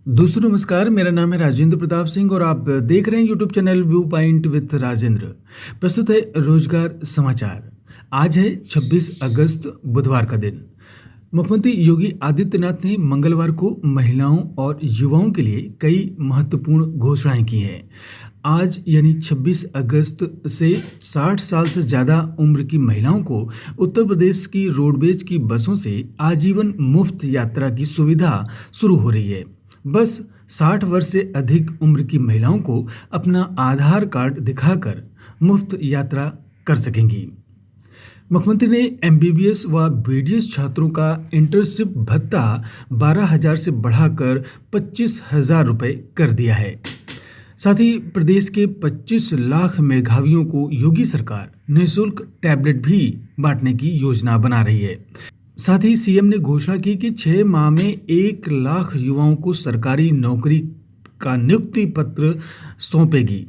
दोस्तों नमस्कार, मेरा नाम है राजेंद्र प्रताप सिंह और आप देख रहे हैं YouTube channel view point with Rajendra. प्रस्तुत है रोजगार समाचार। आज है 26 अगस्त बुधवार का दिन। मुख्यमंत्री योगी आदित्यनाथ ने मंगलवार को महिलाओं और युवाओं के लिए कई महत्वपूर्ण घोषणाएं की हैं। आज यानी 26 अगस्त से 60 साल से ज़्यादा उम्र की महिलाओं को उत्तर प्रदेश की रोडवेज की बसों से आजीवन मुफ्त यात्रा की सुविधा शुरू हो रही है। बस 60 वर्ष से अधिक उम्र की महिलाओं को अपना आधार कार्ड दिखाकर मुफ्त यात्रा कर सकेंगी। मुख्यमंत्री ने एमबीबीएस व बीडीएस छात्रों का इंटर्नशिप भत्ता 12,000 से बढ़ाकर 25,000 रुपये कर दिया है। साथ ही प्रदेश के 25 लाख मेधावियों को योगी सरकार निःशुल्क टैबलेट भी बांटने की योजना बना रही है। साथ ही सीएम ने घोषणा की कि 6 माह में 1 लाख युवाओं को सरकारी नौकरी का नियुक्ति पत्र सौंपेगी।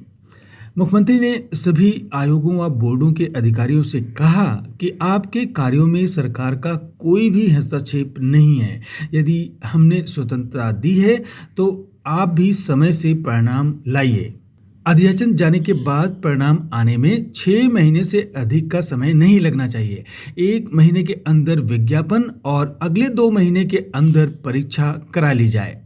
मुख्यमंत्री ने सभी आयोगों व बोर्डों के अधिकारियों से कहा कि आपके कार्यों में सरकार का कोई भी हस्तक्षेप नहीं है। यदि हमने स्वतंत्रता दी है तो आप भी समय से परिणाम लाइए। अध्याचन जाने के बाद परिणाम आने में 6 महीने से अधिक का समय नहीं लगना चाहिए। 1 महीने के अंदर विज्ञापन और अगले 2 महीने के अंदर परीक्षा करा ली जाए।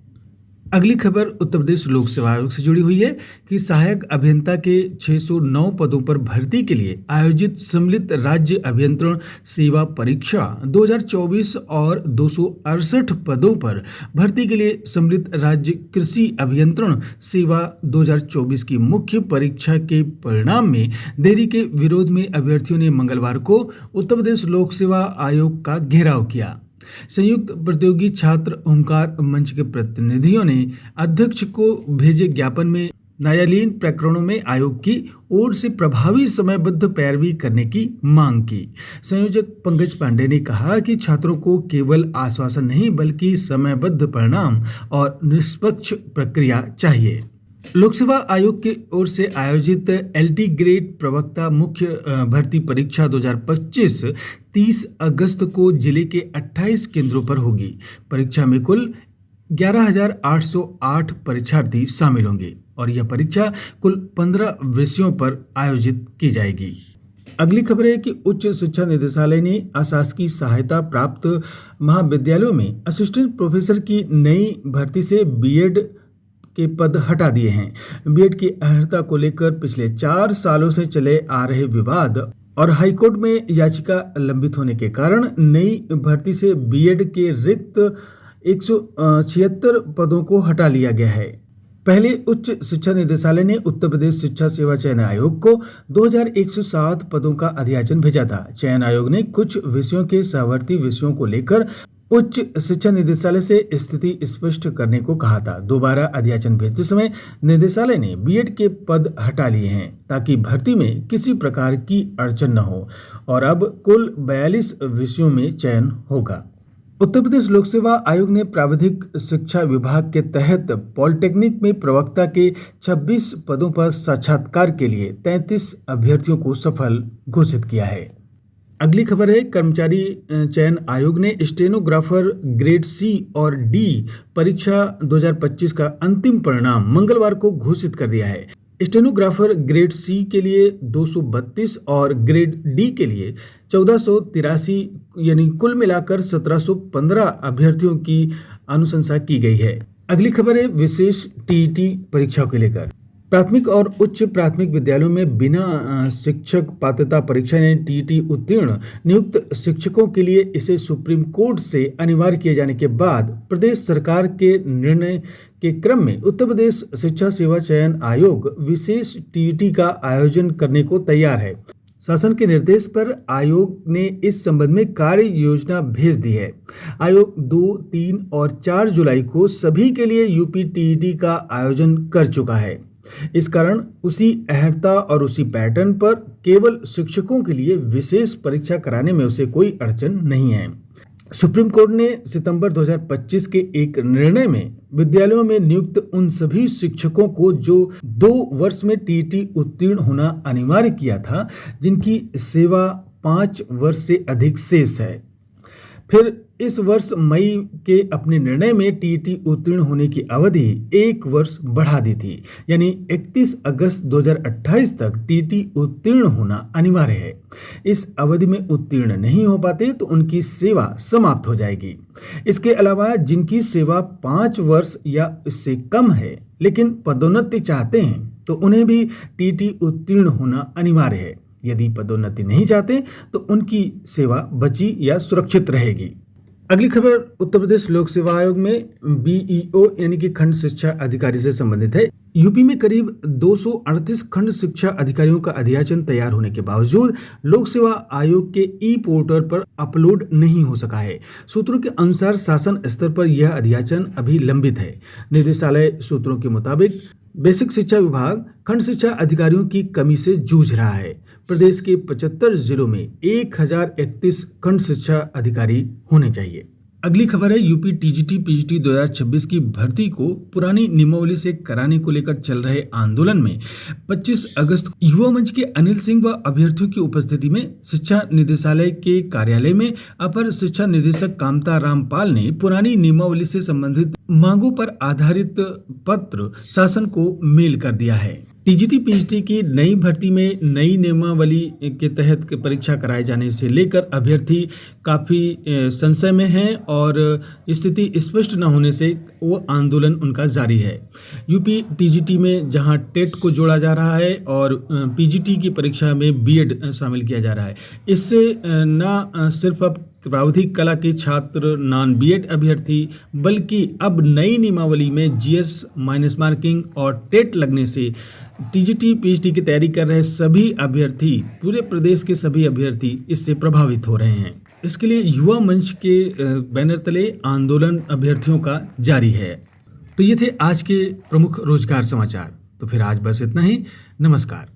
अगली खबर उत्तर प्रदेश लोक सेवा आयोग से जुड़ी हुई है कि सहायक अभियंता के 609 पदों पर भर्ती के लिए आयोजित सम्मिलित राज्य अभियंत्रण सेवा परीक्षा 2024 और 268 पदों पर भर्ती के लिए सम्मिलित राज्य कृषि अभियंत्रण सेवा 2024 की मुख्य परीक्षा के परिणाम में देरी के विरोध में अभ्यर्थियों ने मंगलवार को उत्तर प्रदेश लोक सेवा आयोग का घेराव किया। संयुक्त प्रतियोगी छात्र ओमकार मंच के प्रतिनिधियों ने अध्यक्ष को भेजे ज्ञापन में न्यायालयीन प्रकरणों में आयोग की ओर से प्रभावी समयबद्ध पैरवी करने की मांग की। संयोजक पंकज पांडे ने कहा कि छात्रों को केवल आश्वासन नहीं बल्कि समयबद्ध परिणाम और निष्पक्ष प्रक्रिया चाहिए। लोक सेवा आयोग की ओर से आयोजित एलटी ग्रेड प्रवक्ता मुख्य भर्ती परीक्षा 2025 30 अगस्त को जिले के 28 केंद्रों पर होगी। परीक्षा में कुल 11,808 परीक्षार्थी शामिल होंगे और यह परीक्षा कुल 15 विषयों पर आयोजित की जाएगी। अगली खबर है कि उच्च शिक्षा निदेशालय ने अशासकीय सहायता प्राप्त महाविद्यालयों में असिस्टेंट प्रोफेसर की नई भर्ती से बीएड के पद हटा दिए हैं। बीएड की अर्हता को लेकर पिछले 4 सालों से चले आ रहे विवाद और हाईकोर्ट में याचिका लंबित होने के कारण नई भर्ती से बीएड के रिक्त 176 पदों को हटा लिया गया है। पहले उच्च शिक्षा निदेशालय ने उत्तर प्रदेश शिक्षा सेवा चयन आयोग को 2107 पदों का अधियाचन भेजा था। चयन आयोग ने कुछ विषयों के सहवर्ती विषयों को लेकर उच्च शिक्षा निदेशालय से स्थिति स्पष्ट करने को कहा था। दोबारा अधियाचन भेजते समय निदेशालय ने बीएड के पद हटा लिए हैं ताकि भर्ती में किसी प्रकार की अड़चन न हो और अब कुल 42 विषयों में चयन होगा। उत्तर प्रदेश लोक सेवा आयोग ने प्राविधिक शिक्षा विभाग के तहत पॉलिटेक्निक में प्रवक्ता के 26 पदों पर साक्षात्कार के लिए 33 अभ्यर्थियों को सफल घोषित किया है। अगली खबर है कर्मचारी चयन आयोग ने स्टेनोग्राफर ग्रेड सी और डी परीक्षा 2025 का अंतिम परिणाम मंगलवार को घोषित कर दिया है। स्टेनोग्राफर ग्रेड सी के लिए 232 और ग्रेड डी के लिए 1483 यानी कुल मिलाकर 1715 अभ्यर्थियों की अनुशंसा की गई है। अगली खबर है विशेष टीईटी परीक्षा को लेकर। प्राथमिक और उच्च प्राथमिक विद्यालयों में बिना शिक्षक पात्रता परीक्षा यानी टीईटी उत्तीर्ण नियुक्त शिक्षकों के लिए इसे सुप्रीम कोर्ट से अनिवार्य किए जाने के बाद प्रदेश सरकार के निर्णय के क्रम में उत्तर प्रदेश शिक्षा सेवा चयन आयोग विशेष टीईटी का आयोजन करने को तैयार है। शासन के निर्देश पर आयोग ने इस संबंध में कार्य योजना भेज दी है। आयोग 2, 3 और 4 जुलाई को सभी के लिए यूपी टीईटी का आयोजन कर चुका है। इस कारण उसी अर्हता और उसी पैटर्न पर केवल शिक्षकों के लिए विशेष परीक्षा कराने में उसे कोई अड़चन नहीं है। सुप्रीम कोर्ट ने सितंबर 2025 के एक निर्णय में विद्यालयों में नियुक्त उन सभी शिक्षकों को जो 2 वर्ष में टीईटी उत्तीर्ण होना अनिवार्य किया था जिनकी सेवा 5 वर्ष से अधिक शेष है। फिर इस वर्ष मई के अपने निर्णय में टीईटी उत्तीर्ण होने की अवधि 1 वर्ष बढ़ा दी थी, यानी 31 अगस्त 2028 तक टीईटी उत्तीर्ण होना अनिवार्य है। इस अवधि में उत्तीर्ण नहीं हो पाते तो उनकी सेवा समाप्त हो जाएगी। इसके अलावा जिनकी सेवा 5 वर्ष या इससे कम है लेकिन पदोन्नति चाहते हैं तो उन्हें भी टीईटी उत्तीर्ण होना अनिवार्य है। यदि पदोन्नति नहीं चाहते तो उनकी सेवा बची या सुरक्षित रहेगी। अगली खबर उत्तर प्रदेश लोक सेवा आयोग में बीईओ यानी कि खंड शिक्षा अधिकारी से संबंधित है। यूपी में करीब 238 खंड शिक्षा अधिकारियों का अध्याचन तैयार होने के बावजूद लोक सेवा आयोग के ई पोर्टल पर अपलोड नहीं हो सका है। सूत्रों के अनुसार शासन स्तर पर यह अध्याचन अभी लंबित है। निदेशालय सूत्रों के मुताबिक बेसिक शिक्षा विभाग खंड शिक्षा अधिकारियों की कमी से जूझ रहा है। प्रदेश के 75 जिलों में 1031 खंड शिक्षा अधिकारी होने चाहिए। अगली खबर है यूपी टीजीटी पीजीटी 2026 की भर्ती को पुरानी नियमावली से कराने को लेकर चल रहे आंदोलन में 25 अगस्त को युवा मंच के अनिल सिंह व अभ्यर्थियों की उपस्थिति में शिक्षा निदेशालय के कार्यालय में अपर शिक्षा निदेशक कामता रामपाल ने पुरानी नियमावली से संबंधित मांगों पर आधारित पत्र शासन को मेल कर दिया है। टीजीटी पीजीटी की नई भर्ती में नई नियमावली के तहत परीक्षा कराए जाने से लेकर अभ्यर्थी काफ़ी संशय में हैं और स्थिति स्पष्ट न होने से वो आंदोलन उनका जारी है। यूपी टीजीटी में जहां टेट को जोड़ा जा रहा है और पीजीटी की परीक्षा में बीएड शामिल किया जा रहा है, इससे न सिर्फ अब प्राविधिक कला के छात्र नॉन बीएड अभ्यर्थी बल्कि अब नई नियमावली में जीएस माइनस मार्किंग और टेट लगने से टीजीटी पीजीटी की तैयारी कर रहे सभी अभ्यर्थी, पूरे प्रदेश के सभी अभ्यर्थी इससे प्रभावित हो रहे हैं। इसके लिए युवा मंच के बैनर तले आंदोलन अभ्यर्थियों का जारी है। तो ये थे आज के प्रमुख रोजगार समाचार। तो फिर आज बस इतना ही। नमस्कार।